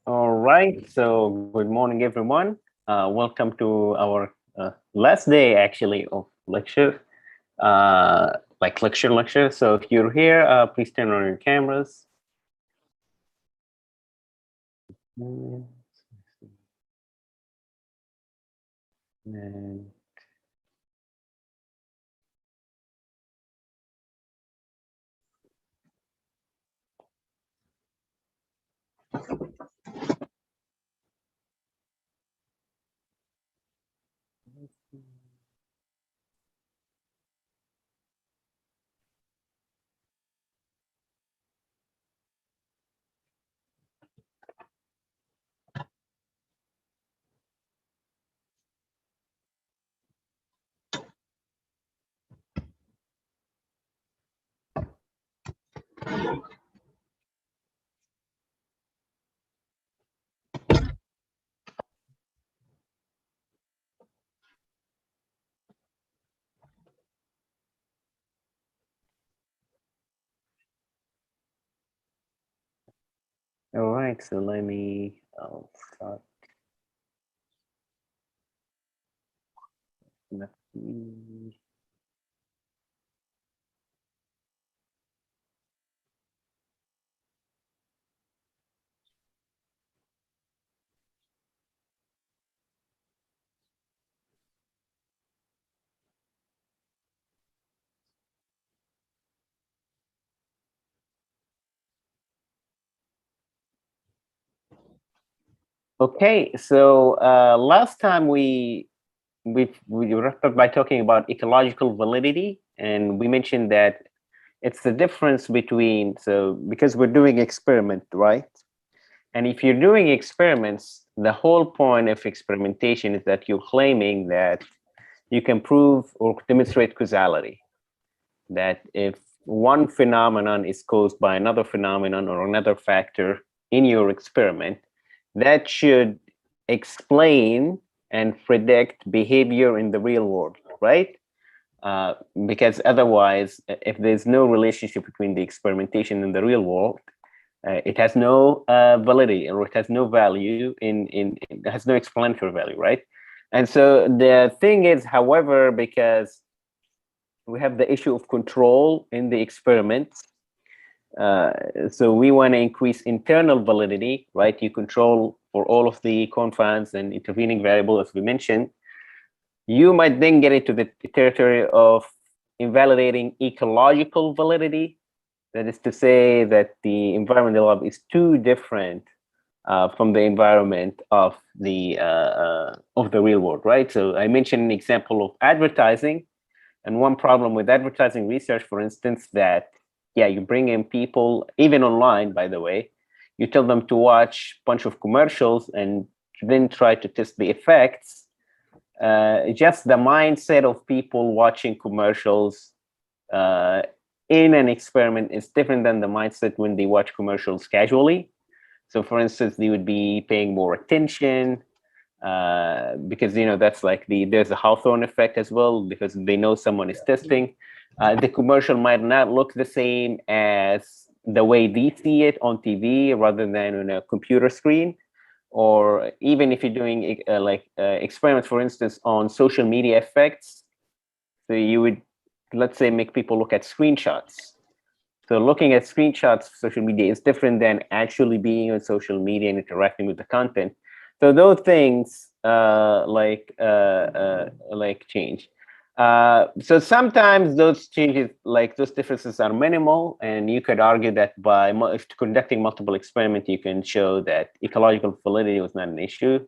All right, so good morning, everyone. Welcome to our last day, actually, of lecture, like lecture. So if you're here, please turn on your cameras. Mm, And all right, so I'll start. Let me- Okay, so last time we wrapped up by talking about ecological validity, and we mentioned that it's the difference between, so because we're doing experiment, right? And if you're doing experiments, the whole point of experimentation is that you're claiming that you can prove or demonstrate causality, that if one phenomenon is caused by another phenomenon or another factor in your experiment, that should explain and predict behavior in the real world, right? Because otherwise, if there's no relationship between the experimentation and the real world, it has no validity, or it has no value it has no explanatory value, right? And so the thing is, however, because we have the issue of control in the experiments, uh, so we want to increase internal validity, right? You control for all of the confounds and intervening variables, as we mentioned. You might then get into the territory of invalidating ecological validity. That is to say that the environment they love is too different from the environment of the real world, right? So I mentioned an example of advertising, and one problem with advertising research, for instance, that yeah, you bring in people, even online, by the way, you tell them to watch a bunch of commercials and then try to test the effects. Just the mindset of people watching commercials uh, in an experiment is different than the mindset when they watch commercials casually. So, for instance, they would be paying more attention because that's like there's a Hawthorne effect as well, because they know someone is testing. The commercial might not look the same as the way they see it on TV rather than on a computer screen, or even if you're doing experiments, for instance, on social media effects. So you would, let's say, make people look at screenshots. So looking at screenshots of social media is different than actually being on social media and interacting with the content. So those things change. So sometimes those changes, like those differences, are minimal, and you could argue that by if conducting multiple experiments, you can show that ecological validity was not an issue.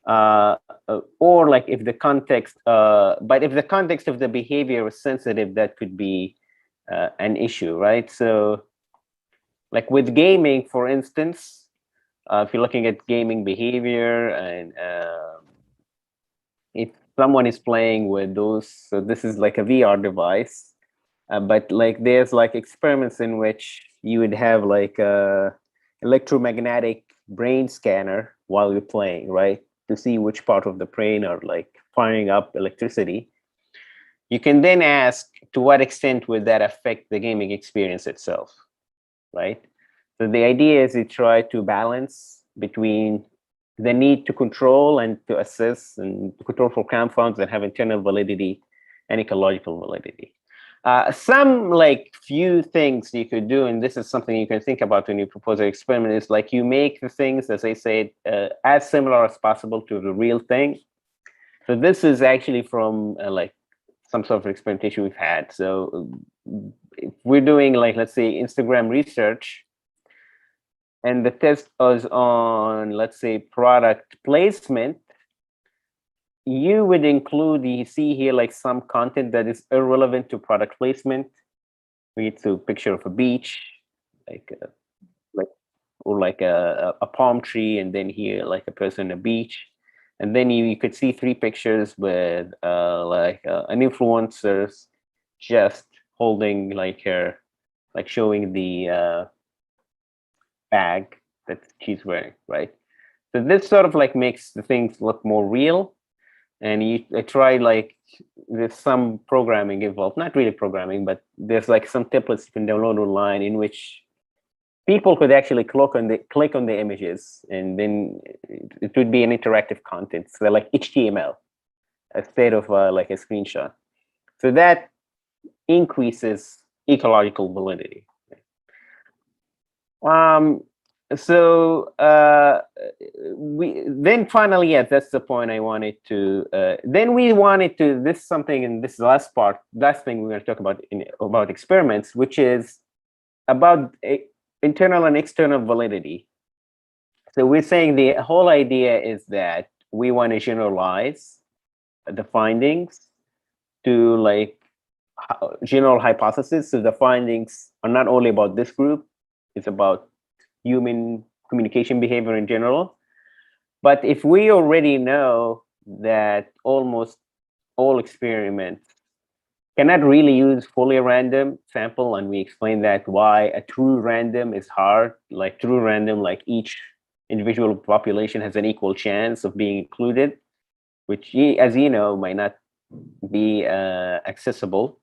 Or like if the context, but if the context of the behavior is sensitive, that could be an issue, right? So like with gaming, for instance, if you're looking at gaming behavior, and if someone is playing with those, so this is like a VR device, but like there's like experiments in which you would have like a electromagnetic brain scanner while you're playing, right? To see which part of the brain are like firing up electricity. You can then ask, to what extent would that affect the gaming experience itself, right? So the idea is you try to balance between the need to control and to assess and to control for confounds that have internal validity and ecological validity. Some like few things you could do, and this is something you can think about when you propose an experiment, is like you make the things, as I said, as similar as possible to the real thing. So this is actually from like some sort of experimentation we've had. So if we're doing like, let's say, Instagram research, and the test was on, let's say, product placement, you would include, you see here, like some content that is irrelevant to product placement. It's a picture of a beach, like or like a palm tree, and then here like a person on a beach. And then you could see 3 pictures with like an influencer's just holding like her, like showing the bag that she's wearing, right? So this sort of like makes the things look more real. And I tried like, there's some programming involved, not really programming, but there's like some templates you can download online in which people could actually click on the images, and then it would be an interactive content. So like HTML instead of like a screenshot. So that increases ecological validity. So we then finally, yeah, that's the point I wanted to. Then we wanted to, this is something, and this is the last thing we're going to talk about about experiments, which is about internal and external validity. So we're saying the whole idea is that we want to generalize the findings to like general hypothesis. So the findings are not only about this group, it's about human communication behavior in general. But if we already know that almost all experiments cannot really use fully random sample, and we explain that why a true random is hard, like true random, like each individual population has an equal chance of being included, which, as you know, might not be accessible.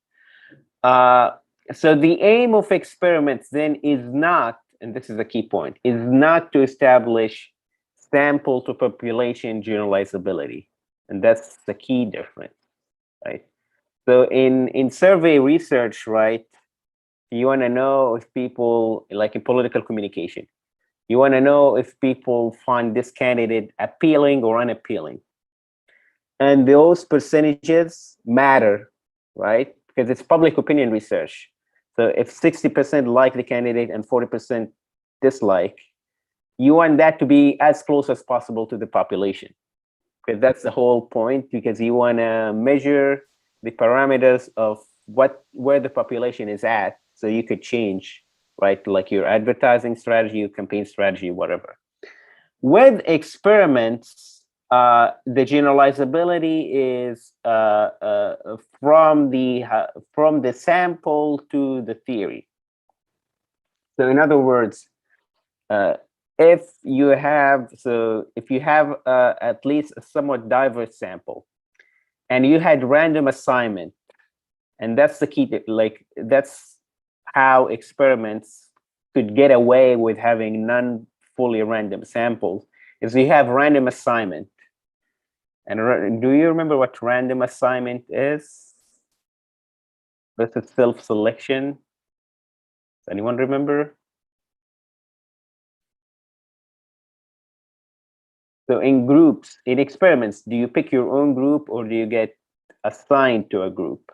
So the aim of experiments then is not, and this is a key point, is not to establish sample to population generalizability. And that's the key difference, right? So in survey research, right, you want to know if people, like in political communication, you want to know if people find this candidate appealing or unappealing. And those percentages matter, right? Because it's public opinion research. So if 60% like the candidate and 40% dislike, you want that to be as close as possible to the population. Because that's the whole point, because you want to measure the parameters of where the population is at, so you could change, right? Like your advertising strategy, your campaign strategy, whatever. With experiments, the generalizability is from the sample to the theory. So in other words, if you have at least a somewhat diverse sample, and you had random assignment, and that's the key, like that's how experiments could get away with having non-fully random samples, is you have random assignment. And do you remember what random assignment is versus self-selection? Does anyone remember? So in groups, in experiments, do you pick your own group or do you get assigned to a group?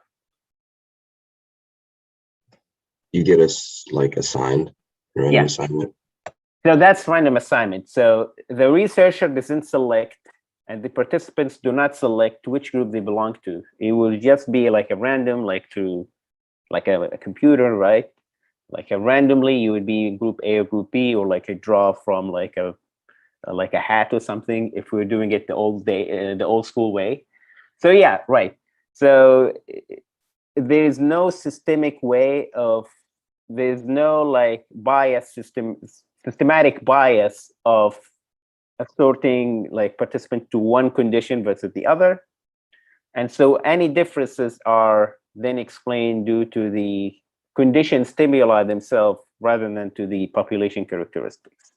You get us like assigned, random assignment. So that's random assignment. So the researcher doesn't select, and the participants do not select which group they belong to. It will just be like a random, like through like a computer, right? Like a randomly, you would be in group A or group B, or like a draw from like a hat or something, if we're doing it the old school way. So yeah, right. So there is no systemic way of, there's no like systematic bias of assorting like participant to one condition versus the other. And so any differences are then explained due to the condition stimuli themselves rather than to the population characteristics,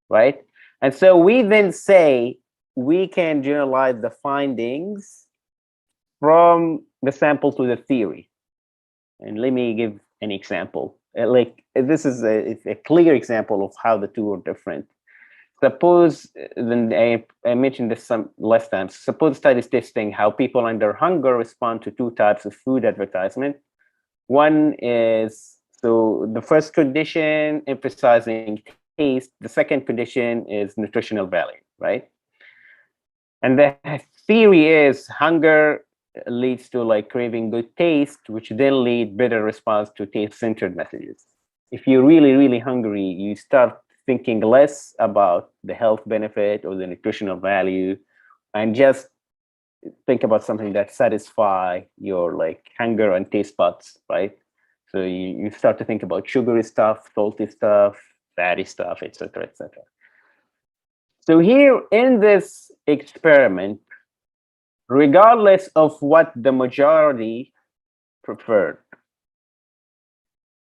right? And so we then say we can generalize the findings from the sample to the theory. And let me give an example. Like this is a clear example of how the two are different. Suppose, then I mentioned this some last time. Suppose study is testing how people under hunger respond to two types of food advertisement. One is, so the first condition emphasizing taste. The second condition is nutritional value, right? And the theory is hunger leads to like craving good taste, which then lead better response to taste-centered messages. If you're really, really hungry, you start thinking less about the health benefit or the nutritional value, and just think about something that satisfy your like hunger and taste buds, right? So you start to think about sugary stuff, salty stuff, fatty stuff, etc., etc. So here in this experiment, regardless of what the majority preferred,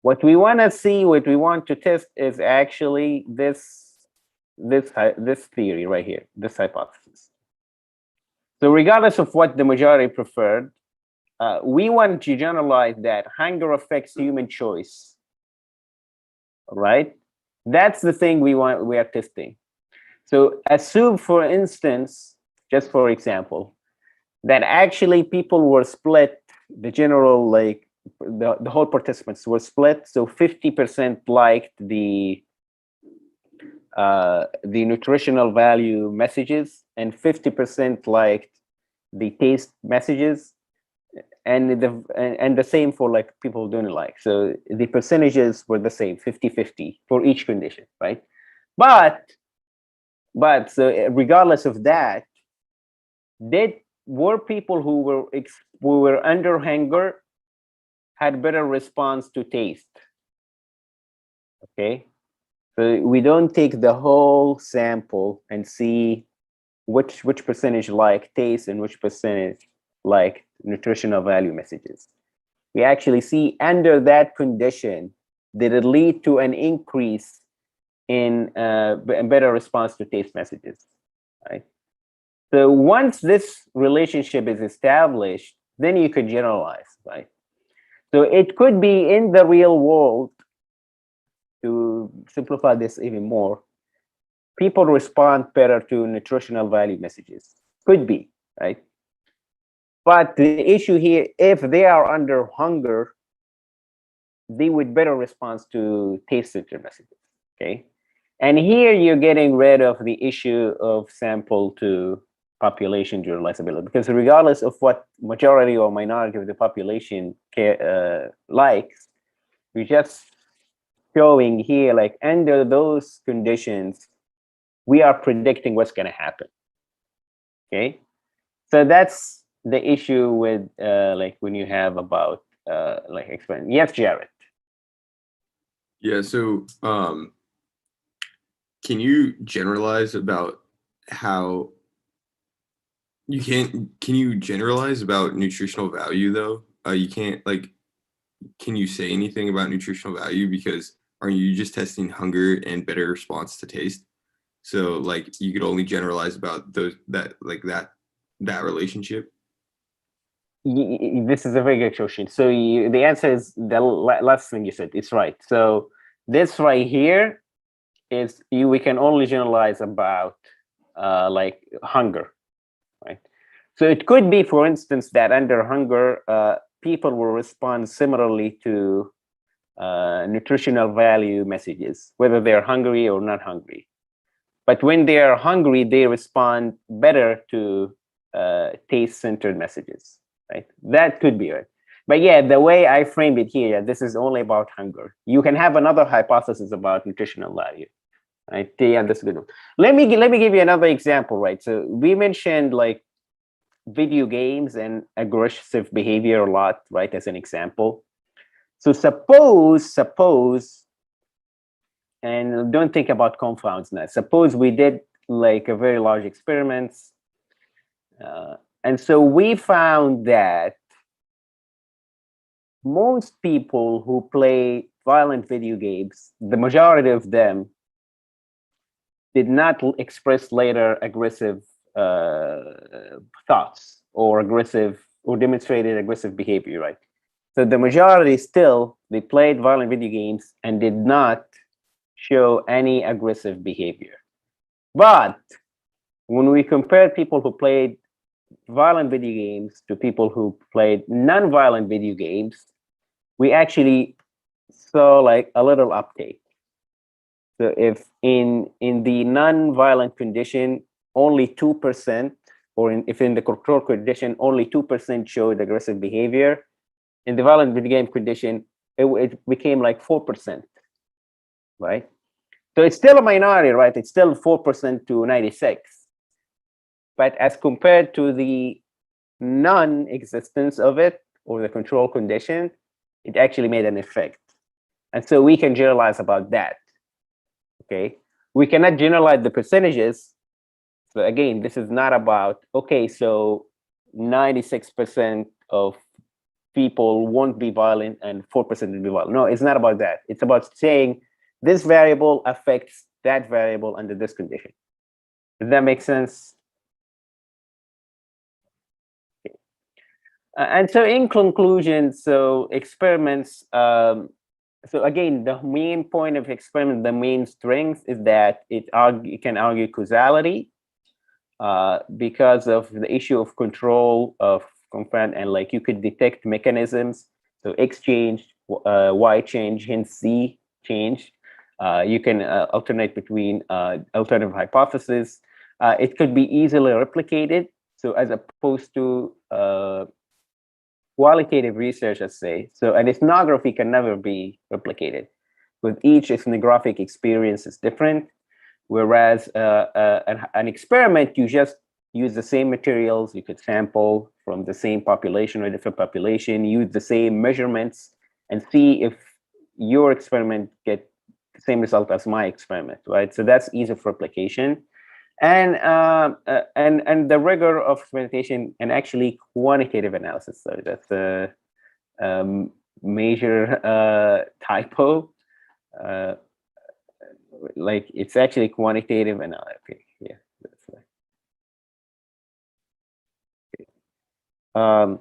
what we want to see, what we want to test is actually this theory right here, this hypothesis. So regardless of what the majority preferred, we want to generalize that hunger affects human choice, right? That's the thing we are testing. So assume, for instance, just for example, that actually people were split, the general, like the whole participants were split. So 50% liked the nutritional value messages and 50% liked the taste messages, and the same for like people who don't like. So the percentages were the same, 50-50 for each condition, right? But so regardless of that, were people who were under hunger had better response to taste. Okay, so we don't take the whole sample and see which percentage like taste and which percentage like nutritional value messages. We actually see under that condition, did it lead to an increase in better response to taste messages, right? So once this relationship is established, then you could generalize, right? So it could be in the real world, to simplify this even more, people respond better to nutritional value messages. Could be, right? But the issue here, if they are under hunger, they would better respond to taste-centered messages, okay? And here you're getting rid of the issue of sample to population generalizability, because regardless of what majority or minority of the population likes, we're just showing here, like under those conditions, we are predicting what's going to happen. Okay, so that's the issue with like when you have about like experiment. Yes, Jared. Yeah. So, can you generalize about how you can't? Can you generalize about nutritional value though? You can't like. Can you say anything about nutritional value, because aren't you just testing hunger and better response to taste? So like you could only generalize about that relationship. This is a very good question. So the answer is the last thing you said. It's right. So this right here is we can only generalize about like hunger, right? So it could be, for instance, that under hunger, people will respond similarly to nutritional value messages, whether they're hungry or not hungry. But when they are hungry, they respond better to taste-centered messages, right? That could be it. But yeah, the way I framed it here, this is only about hunger. You can have another hypothesis about nutritional value, right? Yeah, that's a good one. Let me give you another example, right? So we mentioned like video games and aggressive behavior a lot, right, as an example. So suppose, and don't think about confounds now. Suppose we did like a very large experiments. And so we found that most people who play violent video games, the majority of them did not express later aggressive thoughts or demonstrated aggressive behavior, right? So the majority still, they played violent video games and did not show any aggressive behavior. But when we compare people who played violent video games to people who played non-violent video games, we actually saw like a little uptake. So if in the non-violent condition, only 2%, or if in the control condition, only 2% showed aggressive behavior, in the violent video game condition, it became like 4%, right? So it's still a minority, right? It's still 4% to 96. But as compared to the non-existence of it or the control condition, it actually made an effect. And so we can generalize about that. Okay, we cannot generalize the percentages. So again, this is not about, okay, so 96% of people won't be violent and 4% will be violent. No, it's not about that. It's about saying this variable affects that variable under this condition. Does that make sense? Okay. And so in conclusion, so experiments, so again, the main point of experiment, the main strength is that it can argue causality because of the issue of control of confound, and like you could detect mechanisms. So X change, Y change, hence Z change. You can alternate between alternative hypotheses. It could be easily replicated. So as opposed to qualitative research, let's say. So an ethnography can never be replicated, with each ethnographic experience is different. Whereas an experiment, you just use the same materials, you could sample from the same population or different population, use the same measurements, and see if your experiment get the same result as my experiment, right? So that's ease of replication. And the rigor of experimentation and actually quantitative analysis. So that's a major typo. Like it's actually quantitative analysis. Okay, yeah, that's right. Okay.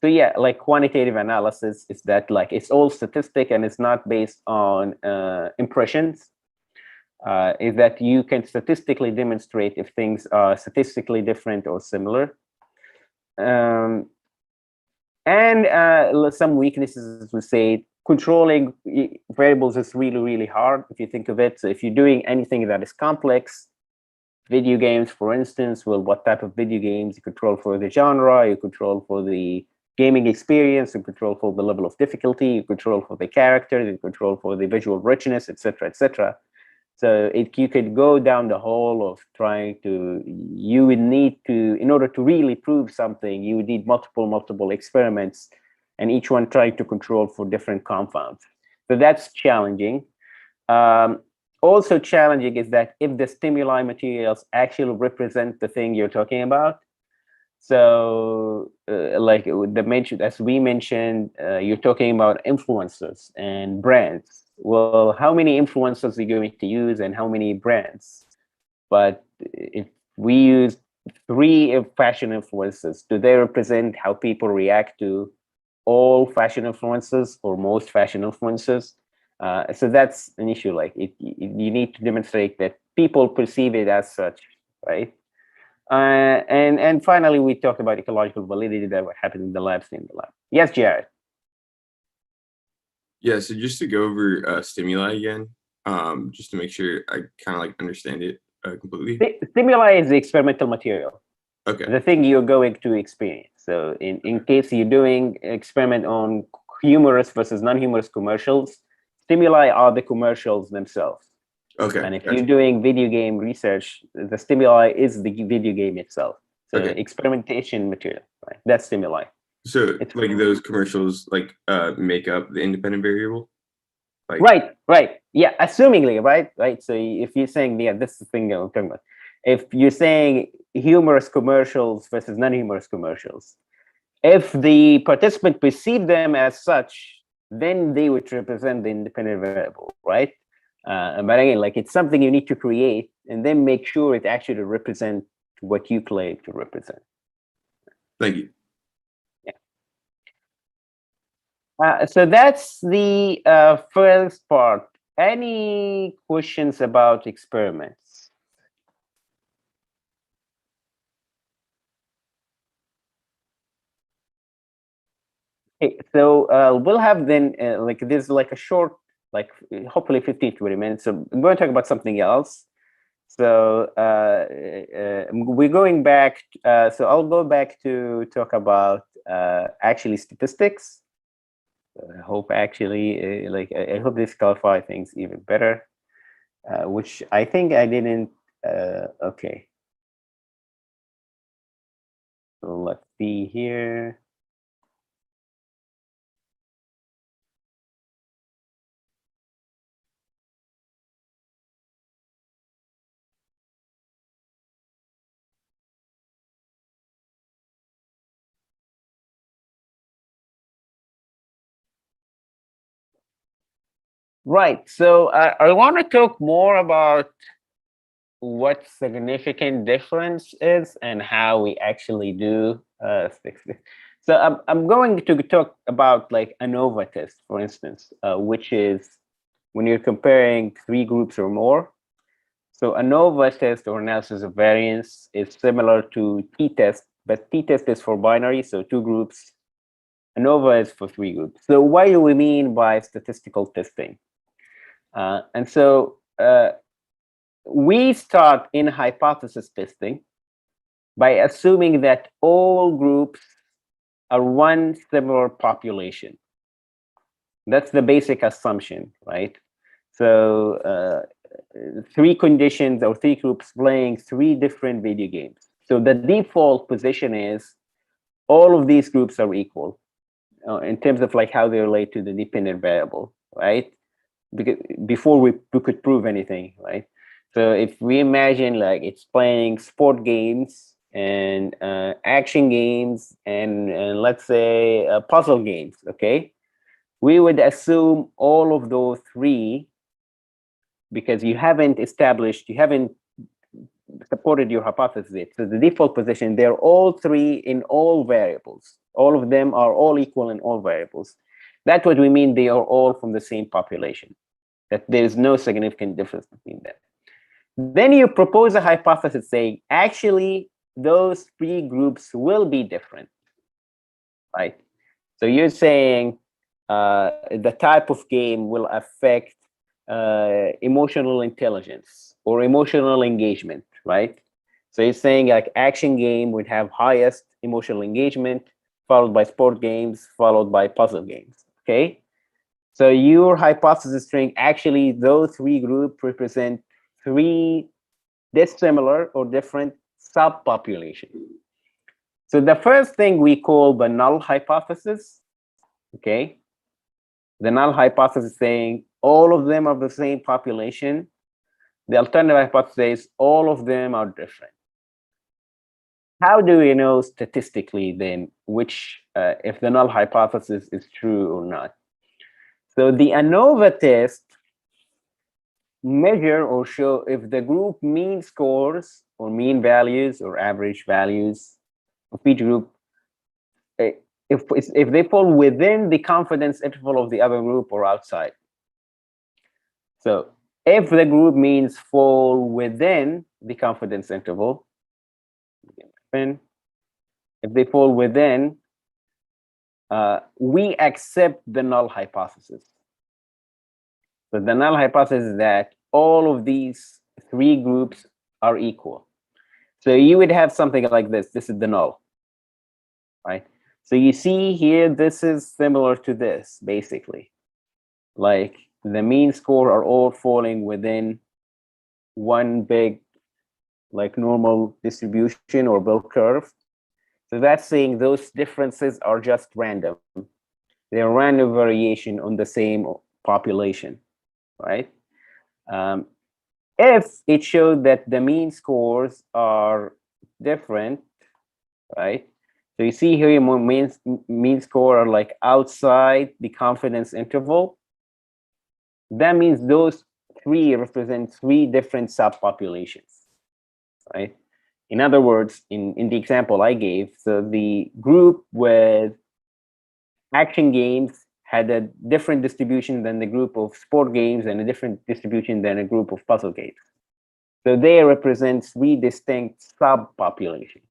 So yeah, like quantitative analysis is that like it's all statistic and it's not based on impressions. Is that you can statistically demonstrate if things are statistically different or similar. And some weaknesses, as we say, controlling variables is really, really hard if you think of it. So if you're doing anything that is complex, video games, for instance, well, what type of video games you control for the genre, you control for the gaming experience, you control for the level of difficulty, you control for the character, you control for the visual richness, etc., etc. So you could go down the hole of trying to, you would need to, in order to really prove something, you would need multiple experiments, and each one trying to control for different compounds. So that's challenging. Also challenging is that if the stimuli materials actually represent the thing you're talking about. So like as we mentioned, you're talking about influencers and brands. Well, how many influencers are you going to use and how many brands? But if we use 3 fashion influencers, do they represent how people react to all fashion influencers or most fashion influencers? So that's an issue. Like you need to demonstrate that people perceive it as such, right? And finally, we talked about ecological validity that what happened in the lab, stay in the lab. Yes, Jared. Yeah, so just to go over stimuli again, just to make sure I kind of like understand it completely. Stimuli is the experimental material. Okay. The thing you're going to experience. So in case you're doing experiment on humorous versus non-humorous commercials, stimuli are the commercials themselves. Okay. And if you're doing video game research, the stimuli is the video game itself. So experimentation material, right? That's stimuli. So it's like those commercials like make up the independent variable? Like right. Yeah, assumingly, right? So if you're saying, yeah, this is the thing I'm talking about. If you're saying humorous commercials versus non-humorous commercials, if the participant perceive them as such, then they would represent the independent variable, right? But again, like it's something you need to create and then make sure it actually represents what you claim to represent. Thank you. So that's the first part. Any questions about experiments? Okay, so we'll have then like there's like a short, like hopefully 15 to 20 minutes. So I'm going to talk about something else. So we're going back. So I'll go back to talk about actually statistics. I hope actually I hope this clarifies things even better, which I think I didn't. Okay. So let's see here. Right. So I want to talk more about what significant difference is and how we actually do fix it. So I'm going to talk about like ANOVA test, for instance, which is when you're comparing three groups or more. So ANOVA test or analysis of variance is similar to t-test, but t-test is for binary, so two groups. ANOVA is for three groups. So what do we mean by statistical testing? And so we start in hypothesis testing by assuming that all groups are one similar population. That's the basic assumption, right? So three conditions or three groups playing three different video games. So the default position is all of these groups are equal in terms of like how they relate to the dependent variable, right? Because before we could prove anything, right? So if we imagine like it's playing sport games and action games and let's say puzzle games, okay? We would assume all of those three because you haven't supported your hypothesis yet. So the default position, they're all three in all variables. All of them are all equal in all variables. That's what we mean they are all from the same population, that there is no significant difference between them. Then you propose a hypothesis saying, actually, those three groups will be different, right? So you're saying the type of game will affect emotional intelligence or emotional engagement, right? So you're saying like action game would have highest emotional engagement, followed by sport games, followed by puzzle games, okay? So your hypothesis string, actually those three groups represent three dissimilar or different subpopulations. So the first thing we call the null hypothesis, okay? The null hypothesis saying all of them are the same population. The alternative hypothesis says all of them are different. How do we know statistically then which, if the null hypothesis is true or not? So the ANOVA test measure or show if the group mean scores or mean values or average values of each group, if they fall within the confidence interval of the other group or outside. So if the group means fall within the confidence interval, if they fall within, we accept the null hypothesis. So the null hypothesis is that all of these three groups are equal. So you would have something like this. This is the null, right? So you see here, this is similar to this, basically. Like the mean score are all falling within one big, like normal distribution or bell curve. So that's saying those differences are just random. They're random variation on the same population, right? If it showed that the mean scores are different, right? So you see here, your mean score are like outside the confidence interval. That means those 3 represents 3 different subpopulations, right? In other words, in the example I gave, so the group with action games had a different distribution than the group of sport games and a different distribution than a group of puzzle games. So they represent 3 distinct subpopulations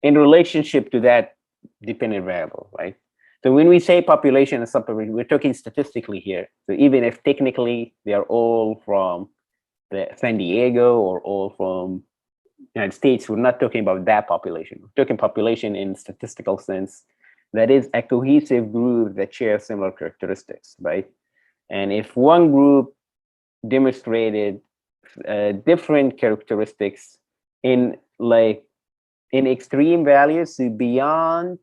in relationship to that dependent variable, right? So when we say population and subpopulation, we're talking statistically here. So even if technically they are all from San Diego or all from United States, we're not talking about that population. We're talking population in statistical sense. That is a cohesive group that shares similar characteristics, right? And if one group demonstrated different characteristics in extreme values, so beyond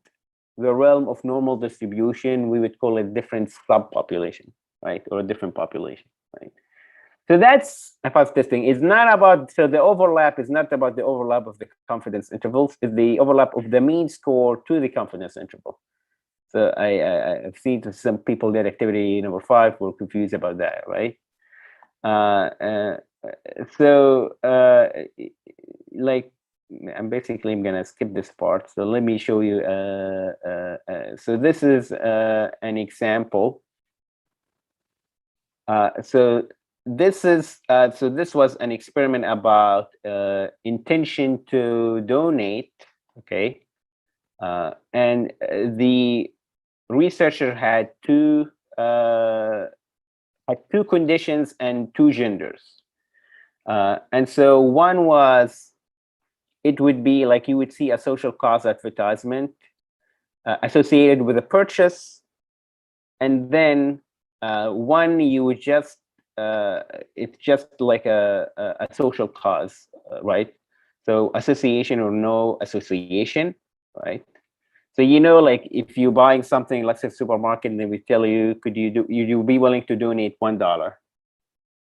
the realm of normal distribution, we would call it different subpopulation, right? Or a different population, right? So that's hypothesis testing. It's not about, so the overlap is not about the overlap of the confidence intervals, it's the overlap of the mean score to the confidence interval. So I've seen some people that activity number 5 were confused about that, right? Like, I'm gonna skip this part. So let me show you. So this is an example. So this was an experiment about intention to donate. Okay, and the researcher had two conditions and 2 genders. And so one was, it would be like you would see a social cause advertisement associated with a purchase, and then one you would just it's just like a social cause, right? So association or no association, right? So like if you're buying something, let's say supermarket, and then we tell you, could you be willing to donate $1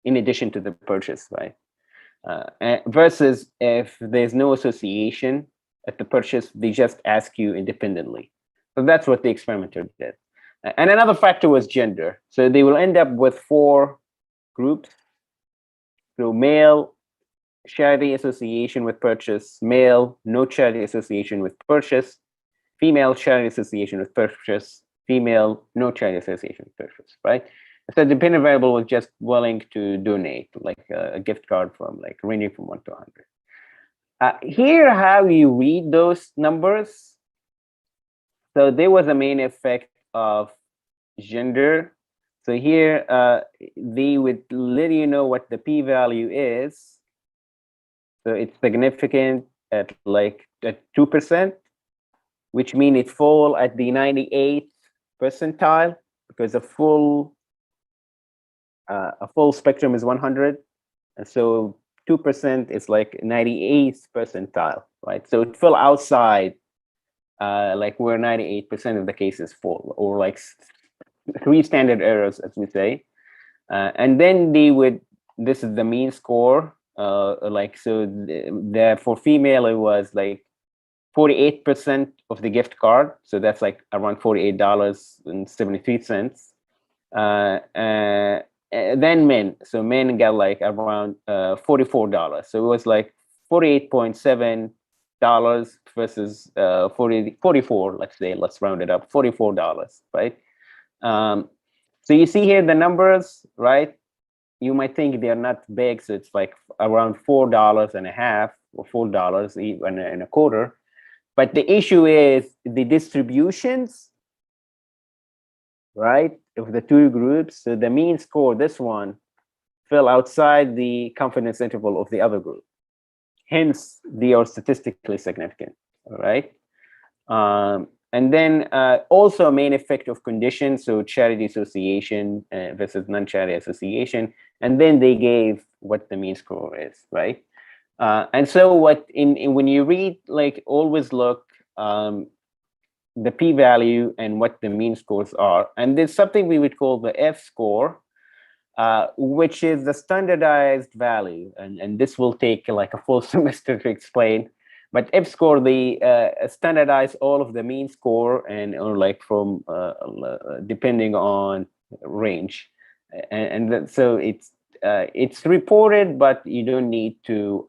in addition to the purchase, right? Versus if there's no association at the purchase, they just ask you independently. So that's what the experimenter did. And another factor was gender. So they will end up with 4 groups. So male, charity association with purchase; male, no charity association with purchase; female, charity association with purchase; female, no charity association with purchase, right? So the dependent variable was just willing to donate, like a gift card from ranging from 1 to 100. Here, how you read those numbers. So there was a main effect of gender. So here, they would let you know what the p-value is. So it's significant at at 2%, which means it fall at the 98th percentile, because a full spectrum is 100, and so 2% is like 98th percentile, right? So it fell outside where 98% of the cases fall, or 3 standard errors, as we say. And then this is the mean score. For female, it was 48% of the gift card. So that's around $48.73. Then men. So men got around $44. So it was $48.7 versus 44, let's say, let's round it up, $44, right? So you see here the numbers, right? You might think they're not big, so it's around $4.50 or $4 even and a quarter. But the issue is the distributions, right, of the 2 groups. So the mean score, this one, fell outside the confidence interval of the other group. Hence, they are statistically significant, all right? And then also a main effect of conditions, so charity association versus non-charity association. And then they gave what the mean score is, right? And so when you read, always look the p-value and what the mean scores are. And there's something we would call the F-score, which is the standardized value. And this will take a full semester to explain. But F-score, they standardize all of the mean score or from depending on range. So it's it's reported, but you don't need to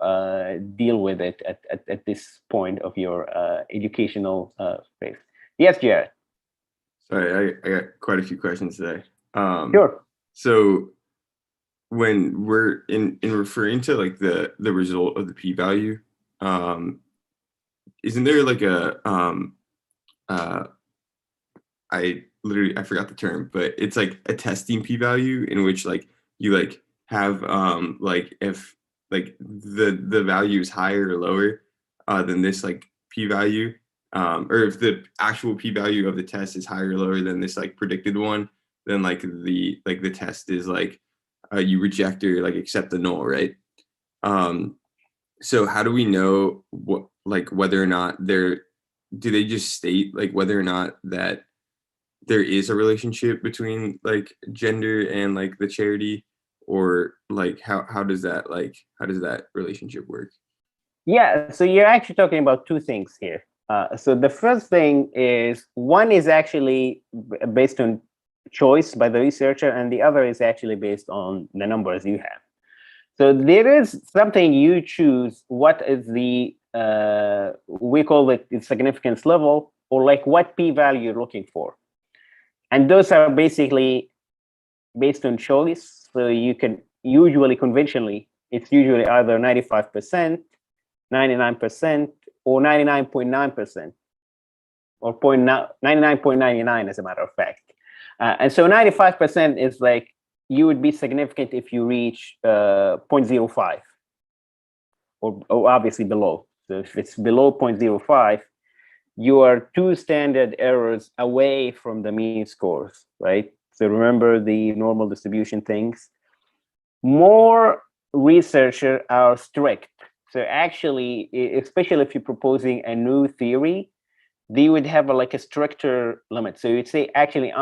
deal with it at this point of your educational phase. Yes, Jared. Sorry, I got quite a few questions today. Sure. So when we're in referring to like the result of the p-value, isn't there like a I forgot the term, but it's like a testing p-value in which like you like have like if like the value is higher or lower than this like p-value, or if the actual p-value of the test is higher or lower than this like predicted one, then like the test is like you reject or like accept the null, right? So how do we know what like whether or not do they just state like whether or not that there is a relationship between like gender and like the charity, or like how does that relationship work? Yeah, so you're actually talking about two things here. So the first thing is, one is actually based on choice by the researcher, and the other is actually based on the numbers you have. So there is something you choose, what is the, we call it the significance level, or like what p-value you're looking for. And those are basically based on choice. So you can usually, conventionally, it's usually either 95%, 99%, or 99.9%, or 99.99 as a matter of fact. And so 95% is like, you would be significant if you reach 0.05, or obviously below. So if it's below 0.05, you are 2 standard errors away from the mean scores, right? So remember the normal distribution things. More researchers are strict. So actually, especially if you're proposing a new theory, they would have like a stricter limit. So you'd say, actually,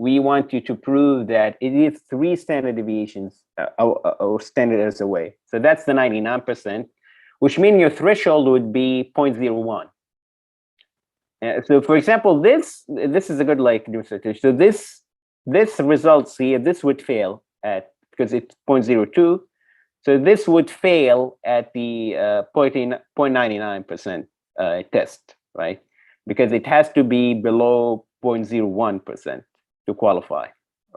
we want you to prove that it is 3 standard deviations or standard errors away. So that's the 99%, which means your threshold would be 0.01. So for example, this is a good like demonstration. So this results here, this would fail at, because it's 0.02. So this would fail at the 0.99% test, right? Because it has to be below 0.01% to qualify,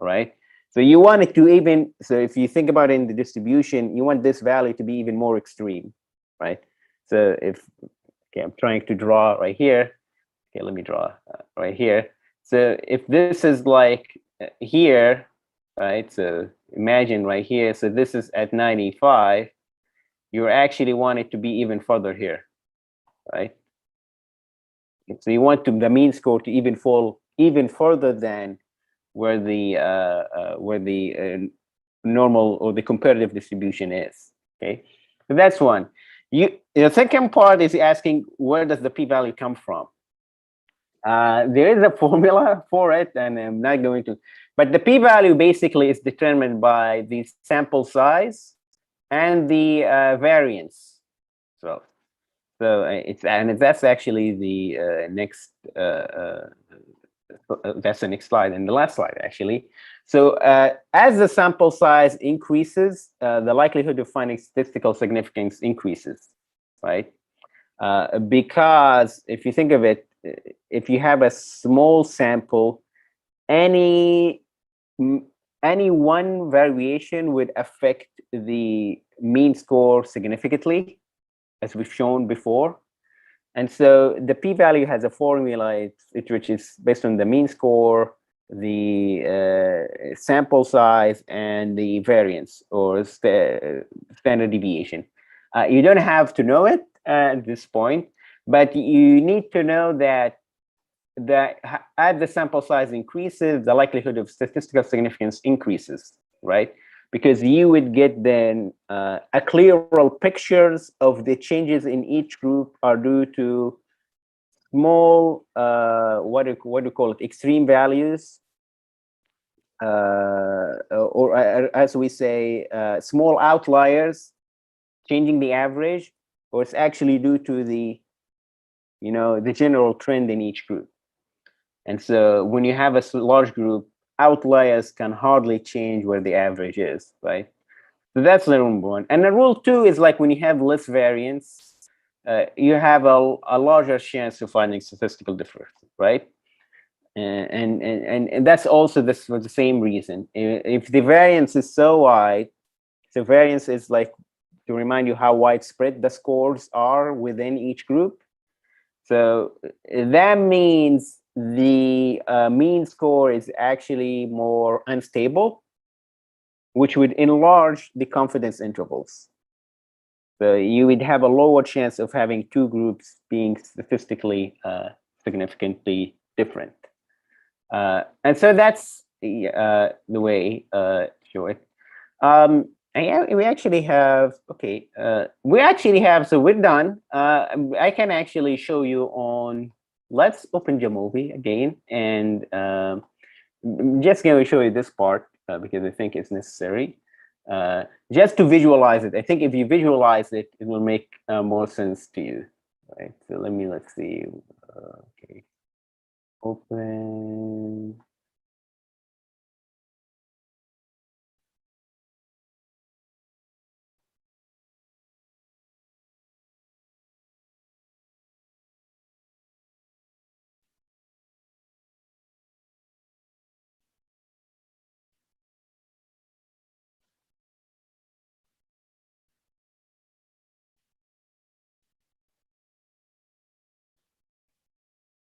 right? So you want it to even, so if you think about it in the distribution, you want this value to be even more extreme, right? So if, okay, I'm trying to draw right here. Okay, let me draw right here. So if this is like here, right? So imagine right here. So this is at 95. You actually want it to be even further here, right? So you want the mean score to even fall even further than where the normal or the comparative distribution is. Okay, so that's one. The second part is asking, where does the p-value come from? There is a formula for it, and I'm not going to, but the p-value basically is determined by the sample size and the variance. So that's actually the next that's the next slide, and the last slide actually. So as the sample size increases, the likelihood of finding statistical significance increases, right? Because if you think of it, if you have a small sample, any one variation would affect the mean score significantly, as we've shown before. And so the p-value has a formula which is based on the mean score, the sample size, and the variance or standard deviation. You don't have to know it at this point, but you need to know that as the sample size increases, the likelihood of statistical significance increases, right? Because you would get then a clearer pictures of the changes in each group are due to small, what do you call it, extreme values, or as we say, small outliers changing the average, or it's actually due to the, the general trend in each group. And so when you have a large group, outliers can hardly change where the average is, right? So that's the rule 1. And then rule 2 is like when you have less variance, you have a larger chance of finding statistical difference, right? And that's also this for the same reason. If the variance is so wide, so variance is like to remind you how widespread the scores are within each group. So that means the mean score is actually more unstable, which would enlarge the confidence intervals. So you would have a lower chance of having two groups being statistically significantly different. And so that's the way to show it. And we actually have, okay, we actually have, so we're done. I can actually show you on, let's open Jamovi again, and I'm just going to show you this part because I think it's necessary. Just to visualize it. I think if you visualize it, it will make more sense to you, right? So let's see. Okay, open.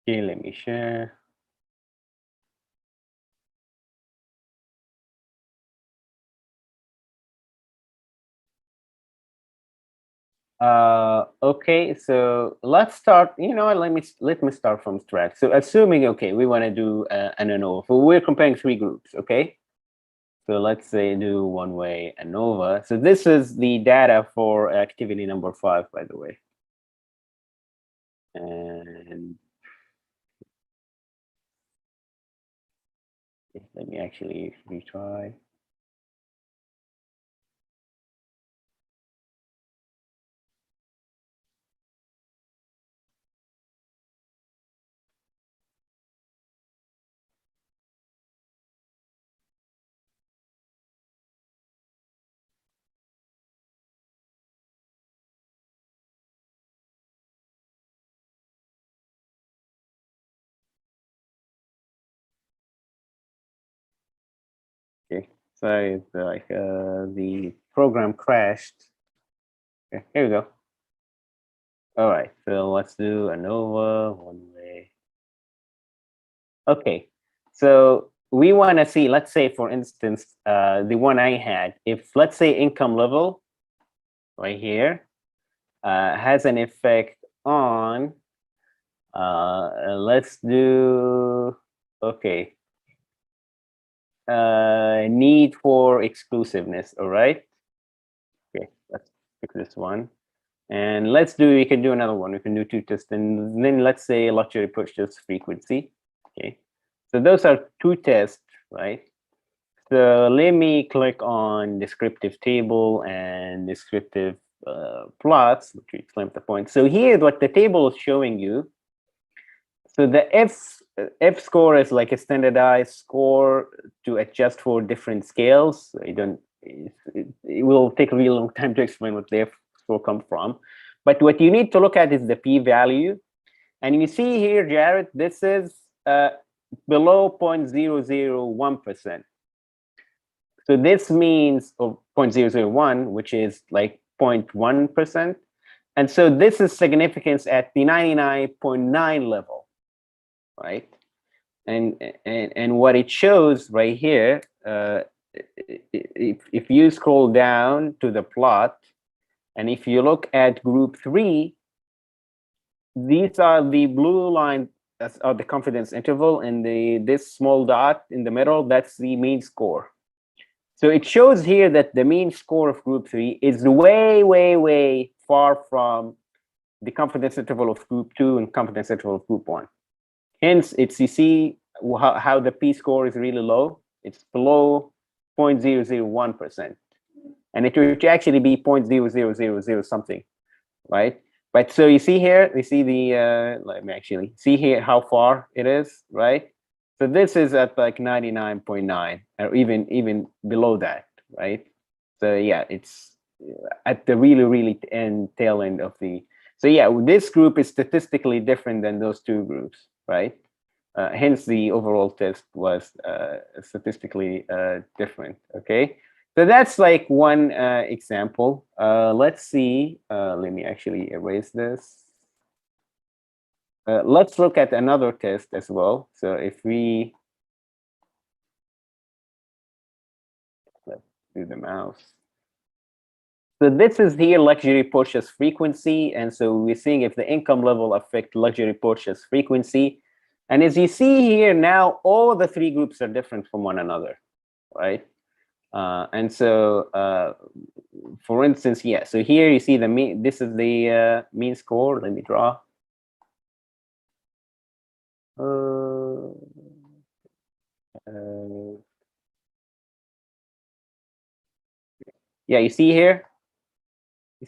Okay, let me share. Okay, so let's start. Let me start from scratch. So assuming, okay, we want to do an ANOVA. So we're comparing three groups, okay? So let's say do one-way ANOVA. So this is the data for activity number 5, by the way. And let me actually retry. Okay, so it's like the program crashed. Okay, here we go. All right, so let's do ANOVA one-way. Okay, so we want to see, let's say, for instance, the one I had, if let's say income level right here has an effect on, let's do, okay, need for exclusiveness, all right? Okay, let's pick this one. And we can do another one. We can do 2 tests, and then let's say luxury purchase frequency. Okay, so those are 2 tests, right? So let me click on descriptive table and descriptive plots, which explain the point. So here, what the table is showing you. So the F score is like a standardized score to adjust for different scales. It will take a really long time to explain what the F score comes from. But what you need to look at is the p-value. And you see here, Jared, this is below 0.001%. So this means, or 0.001, which is like 0.1%. And so this is significance at the 99.9 level, right? And what it shows right here, if you scroll down to the plot, and if you look at group 3, these are the blue line, that's the confidence interval, and this small dot in the middle, that's the mean score. So it shows here that the mean score of group 3 is way, way, way far from the confidence interval of group 2 and confidence interval of group 1. Hence, you see how the p-score is really low. It's below 0.001%. And it would actually be 0.0000 something, right? But so you see here, you see the, let me actually see here how far it is, right? So this is at like 99.9 or even below that, right? So yeah, it's at the really tail end of the. So yeah, this group is statistically different than those two groups, right? Hence, the overall test was statistically different. Okay, so that's like one example. Let's see. Let me actually erase this. Let's look at another test as well. So if we let's do the mouse. So this is here luxury purchase frequency, and so we're seeing if the income level affect luxury purchase frequency. And as you see here now, all the three groups are different from one another, right? And so, for instance, yeah. So here you see the mean. This is the mean score. Let me draw. Yeah, you see here. You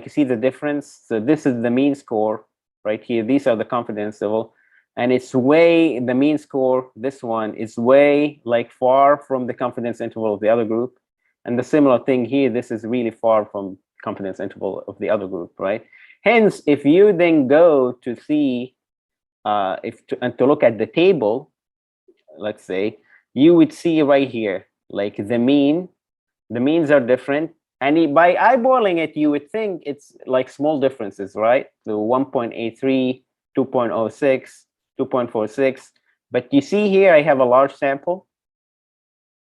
see the difference. So this is the mean score right here. These are the confidence level, and it's way the mean score. This one is way like far from the confidence interval of the other group, and the similar thing here. This is really far from confidence interval of the other group, right? Hence, if you then go to see and to look at the table, let's say, you would see right here like the means are different. And by eyeballing it, you would think it's like small differences, right? So 1.83, 2.06, 2.46. But you see here, I have a large sample.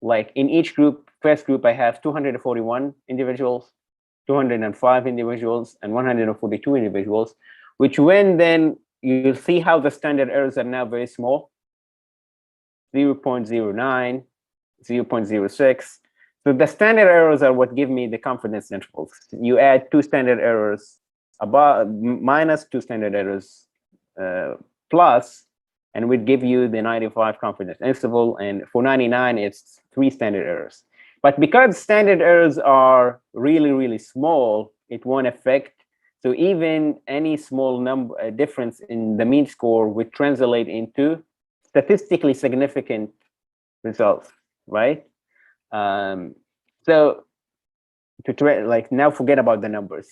Like in each group, first group, I have 241 individuals, 205 individuals, and 142 individuals, which when then you'll see how the standard errors are now very small, 0.09, 0.06. So the standard errors are what give me the confidence intervals. You add two standard errors above minus two standard errors plus, and we'd give you the 95 confidence interval. And for 99, it's three standard errors. But because standard errors are really small, it won't affect. So even any small number difference in the mean score would translate into statistically significant results, right? So to like now forget about the numbers.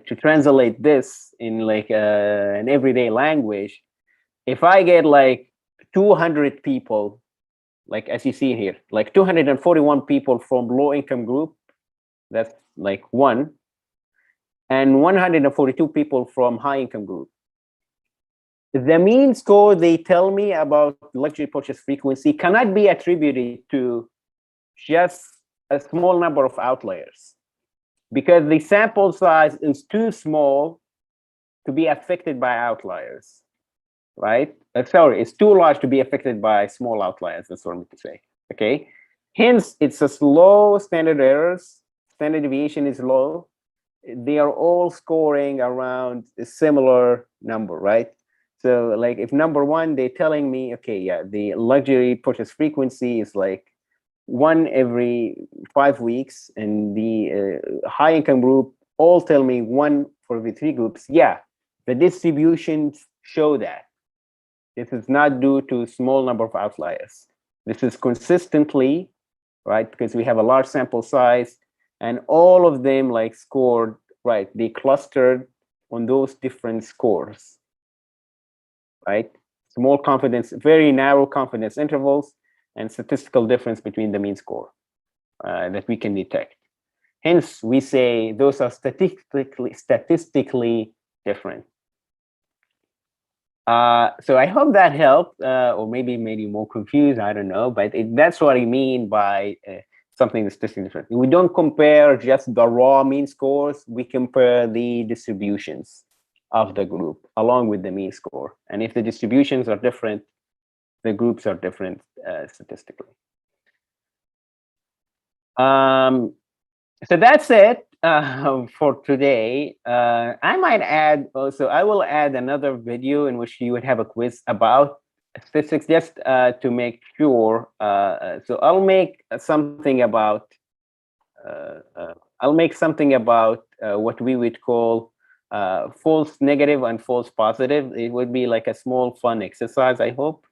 To translate this in like an everyday language, if I get like 200 people, like as you see here, like 241 people from low income group, that's like one, and 142 people from high income group. The mean score they tell me about luxury purchase frequency cannot be attributed to just a small number of outliers, because the sample size is too small to be affected by outliers, right? Sorry, it's too large to be affected by small outliers, that's what I meant to say, okay? Hence, it's a low standard errors, standard deviation is low. They are all scoring around a similar number, right? So like if number one, they're telling me, okay, yeah, the luxury purchase frequency is like 1 every 5 weeks, and the high income group all tell me 1 for the three groups. Yeah, the distributions show that. This is not due to small number of outliers. This is consistently, right? Because we have a large sample size, and all of them like scored, right? They clustered on those different scores, right? Small confidence, very narrow confidence intervals, and statistical difference between the mean score that we can detect. Hence, we say those are statistically different. So I hope that helped, or maybe made you more confused. I don't know, but that's what I mean by something that's statistically different. We don't compare just the raw mean scores. We compare the distributions of the group along with the mean score. And if the distributions are different, the groups are different statistically. So that's it for today. I might add also, I will add another video in which you would have a quiz about statistics, just to make sure. So I'll make something about what we would call false negative and false positive. It would be like a small fun exercise, I hope,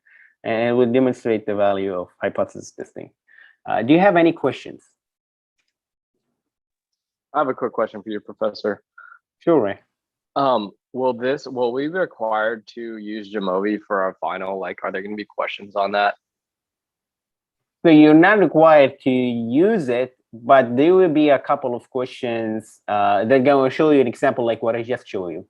and it will demonstrate the value of hypothesis testing. Do you have any questions? I have a quick question for you, Professor. Sure, Ray. Will we be required to use Jamovi for our final? Like, are there going to be questions on that? So you're not required to use it, but there will be a couple of questions that are going to show you an example like what I just showed you.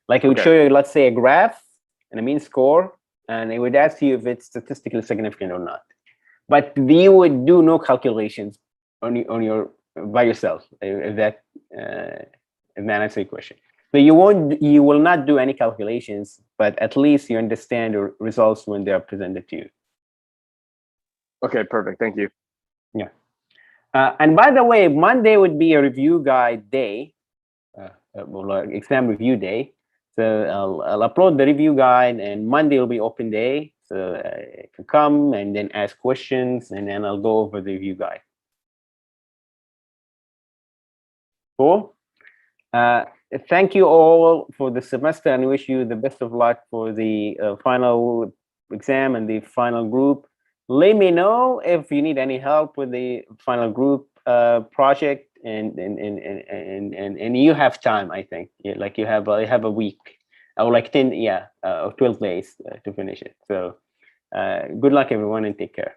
Like it would show you, let's say, a graph and a mean score, and it would ask you if it's statistically significant or not. But you would do no calculations on your by yourself, if that answers your question. So you will not do any calculations, but at least you understand the results when they are presented to you. Okay, perfect. Thank you. Yeah. And by the way, Monday would be a review guide day, exam review day. So I'll upload the review guide, and Monday will be open day. So you can come and then ask questions, and then I'll go over the review guide. Cool. Thank you all for the semester, and wish you the best of luck for the final exam and the final group. Let me know if you need any help with the final group project, and you have time. I think like you have a week or like 10 or 12 days to finish it. So good luck everyone, and take care.